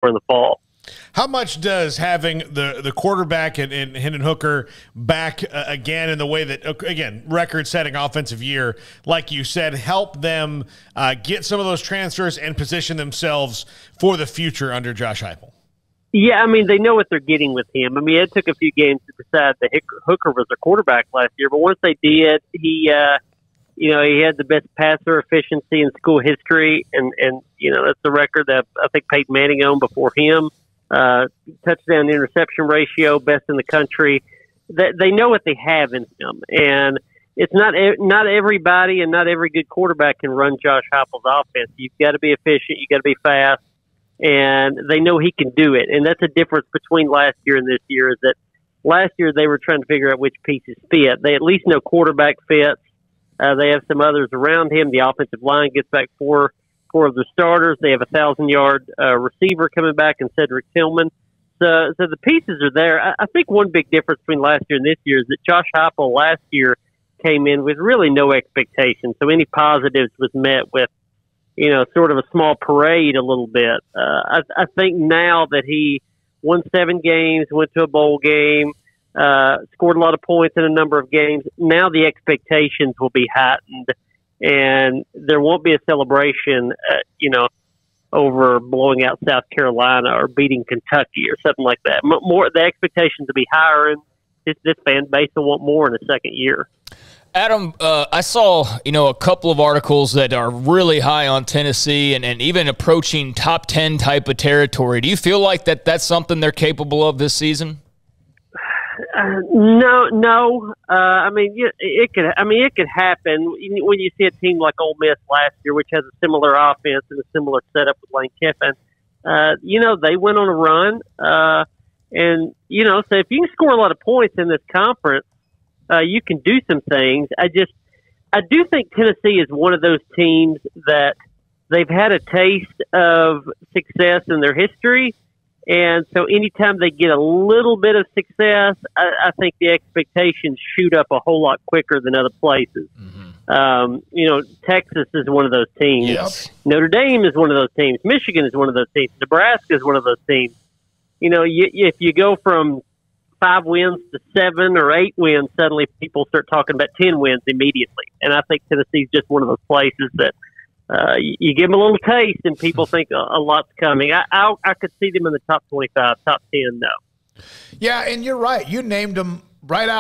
in the fall. How much does having the quarterback and Hendon Hooker back again in the way that, again, record-setting offensive year, like you said, help them get some of those transfers and position themselves for the future under Josh Heupel? Yeah, I mean, they know what they're getting with him. I mean, it took a few games to decide that Hooker was their quarterback last year, but once they did, he had the best passer efficiency in school history, and that's the record that I think Peyton Manning owned before him. Touchdown interception ratio, best in the country. They know what they have in him, and it's not everybody and not every good quarterback can run Josh Heupel's offense. You've got to be efficient, you got to be fast, and they know he can do it. And that's a difference between last year and this year. Is that last year they were trying to figure out which pieces fit. They at least know quarterback fits. They have some others around him. The offensive line gets back four of the starters. They have a 1,000-yard receiver coming back in Cedric Tillman. So the pieces are there. I think one big difference between last year and this year is that Josh Heupel last year came in with really no expectations. So any positives was met with, sort of a small parade a little bit. I think now that he won 7 games, went to a bowl game, scored a lot of points in a number of games, now the expectations will be heightened. And there won't be a celebration, over blowing out South Carolina or beating Kentucky or something like that. More, the expectations will be higher, and this fan base will want more in the second year. Adam, I saw, a couple of articles that are really high on Tennessee and even approaching top 10 type of territory. Do you feel like that's something they're capable of this season? No. I mean, it could happen when you see a team like Ole Miss last year, which has a similar offense and a similar setup with Lane Kiffin. They went on a run, and so if you can score a lot of points in this conference, you can do some things. I do think Tennessee is one of those teams that they've had a taste of success in their history. And so anytime they get a little bit of success, I think the expectations shoot up a whole lot quicker than other places. Mm-hmm. Texas is one of those teams. Yes. Notre Dame is one of those teams. Michigan is one of those teams. Nebraska is one of those teams. If you go from 5 wins to 7 or 8 wins, suddenly people start talking about 10 wins immediately. And I think Tennessee's just one of those places that you give them a little taste, and people think a lot's coming. I could see them in the top 25, top 10, no. Yeah, and you're right. You named them right out.